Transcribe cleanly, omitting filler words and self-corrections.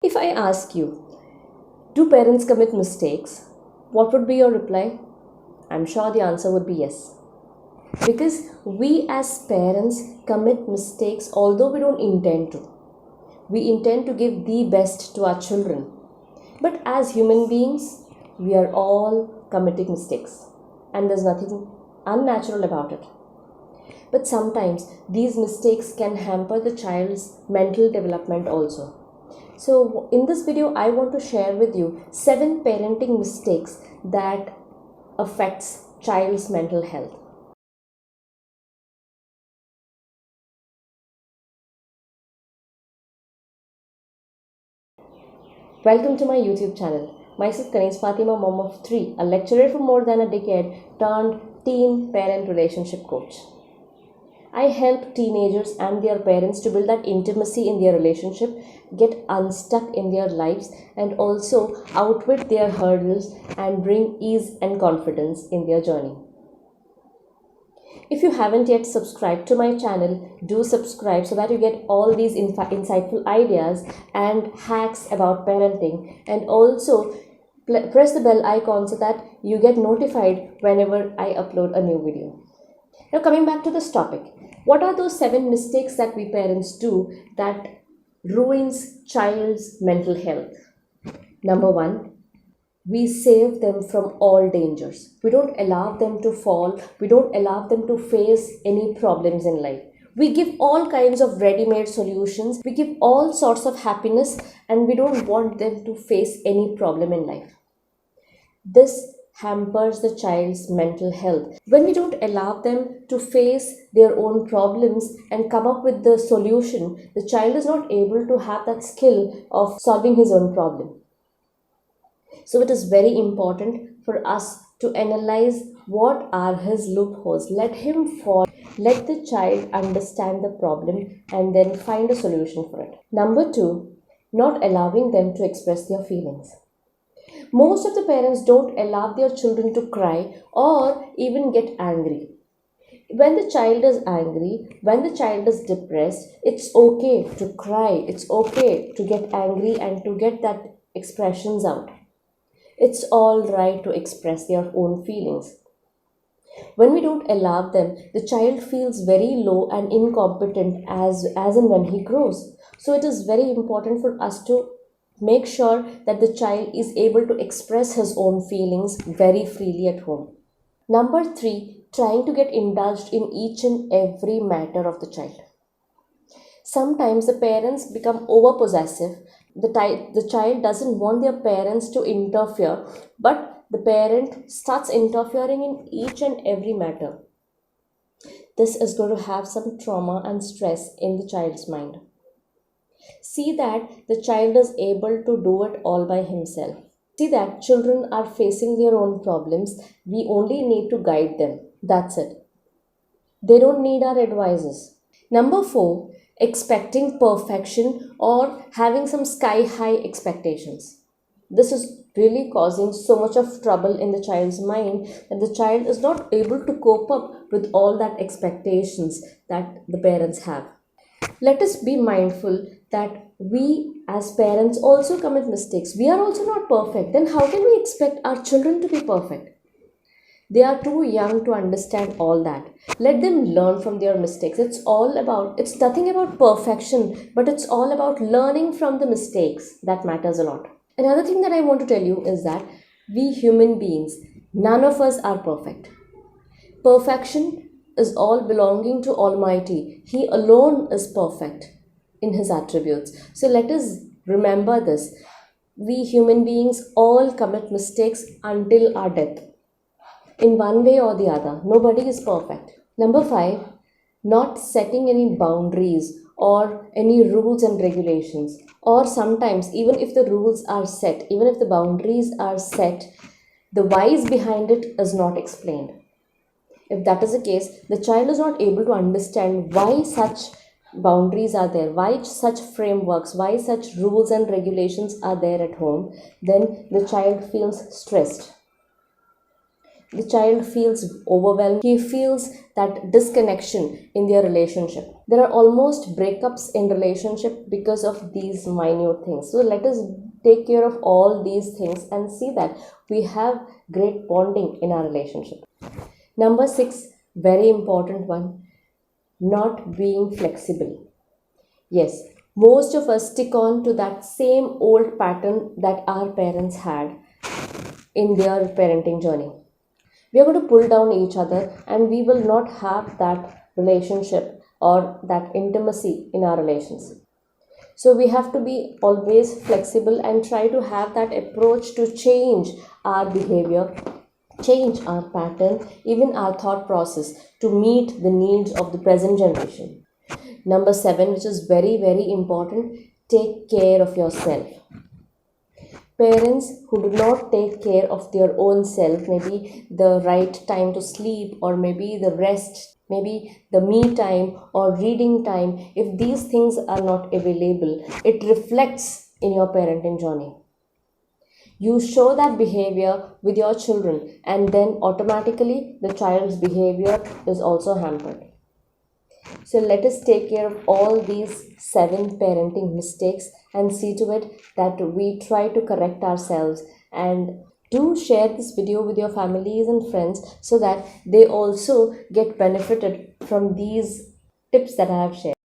If I ask you, do parents commit mistakes? What would be your reply? I'm sure the answer would be yes. Because we as parents commit mistakes although we don't intend to. We intend to give the best to our children. But as human beings, we are all committing mistakes. And there's nothing unnatural about it. But sometimes these mistakes can hamper the child's mental development also. So in this video, I want to share with you 7 parenting mistakes that affects child's mental health. Welcome to my YouTube channel. Myself Kaneez Fathima, mom of 3, a lecturer for more than a decade, turned teen-parent relationship coach. I help teenagers and their parents to build that intimacy in their relationship, get unstuck in their lives, and also outwit their hurdles and bring ease and confidence in their journey. If you haven't yet subscribed to my channel, do subscribe so that you get all these insightful ideas and hacks about parenting, and also press the bell icon so that you get notified whenever I upload a new video. Now coming back to this topic, what are those 7 mistakes that we parents do that ruins child's mental health? Number 1, we save them from all dangers. We don't allow them to fall. We don't allow them to face any problems in life. We give all kinds of ready-made solutions. We give all sorts of happiness, and we don't want them to face any problem in life. This hampers the child's mental health. When we don't allow them to face their own problems and come up with the solution, the child is not able to have that skill of solving his own problem. So it is very important for us to analyze what are his loopholes. Let him fall. Let the child understand the problem and then find a solution for it. Number 2, not allowing them to express their feelings. Most of the parents don't allow their children to cry or even get angry. When the child is angry, when the child is depressed, it's okay to cry. It's okay to get angry and to get that expressions out. It's all right to express their own feelings. When we don't allow them, the child feels very low and incompetent as and when he grows. So it is very important for us to make sure that the child is able to express his own feelings very freely at home. Number 3, trying to get indulged in each and every matter of the child. Sometimes the parents become over possessive. The child doesn't want their parents to interfere, but the parent starts interfering in each and every matter. This is going to have some trauma and stress in the child's mind. See that the child is able to do it all by himself. See that children are facing their own problems. We only need to guide them. That's it. They don't need our advices. Number 4, expecting perfection or having some sky high expectations. This is really causing so much of trouble in the child's mind that the child is not able to cope up with all that expectations that the parents have. Let us be mindful that we as parents also commit mistakes. We are also not perfect. Then how can we expect our children to be perfect? They are too young to understand all that. Let them learn from their mistakes. It's nothing about perfection, but it's all about learning from the mistakes. That matters a lot. Another thing that I want to tell you is that we human beings, none of us are perfect. Perfection is all belonging to Almighty. He alone is perfect in His attributes. So let us remember this. We human beings all commit mistakes until our death. In one way or the other. Nobody is perfect. Number 5, not setting any boundaries or any rules and regulations. Or sometimes, even if the rules are set, even if the boundaries are set, the whys behind it is not explained. If that is the case, the child is not able to understand why such boundaries are there, why such frameworks, why such rules and regulations are there at home, then the child feels stressed. the child feels overwhelmed, he feels that disconnection in their relationship. There are almost breakups in relationship because of these minute things. So let us take care of all these things and see that we have great bonding in our relationship. Number 6, very important one, not being flexible. Yes, most of us stick on to that same old pattern that our parents had in their parenting journey. We are going to pull down each other and we will not have that relationship or that intimacy in our relations. So we have to be always flexible and try to have that approach to change our behavior, change our pattern, even our thought process to meet the needs of the present generation. Number 7, which is very, very important, take care of yourself. Parents who do not take care of their own self, maybe the right time to sleep, or maybe the rest, maybe the me time or reading time, if these things are not available, it reflects in your parenting journey. You show that behavior with your children, and then automatically the child's behavior is also hampered. So let us take care of all these 7 parenting mistakes and see to it that we try to correct ourselves, and do share this video with your families and friends so that they also get benefited from these tips that I have shared.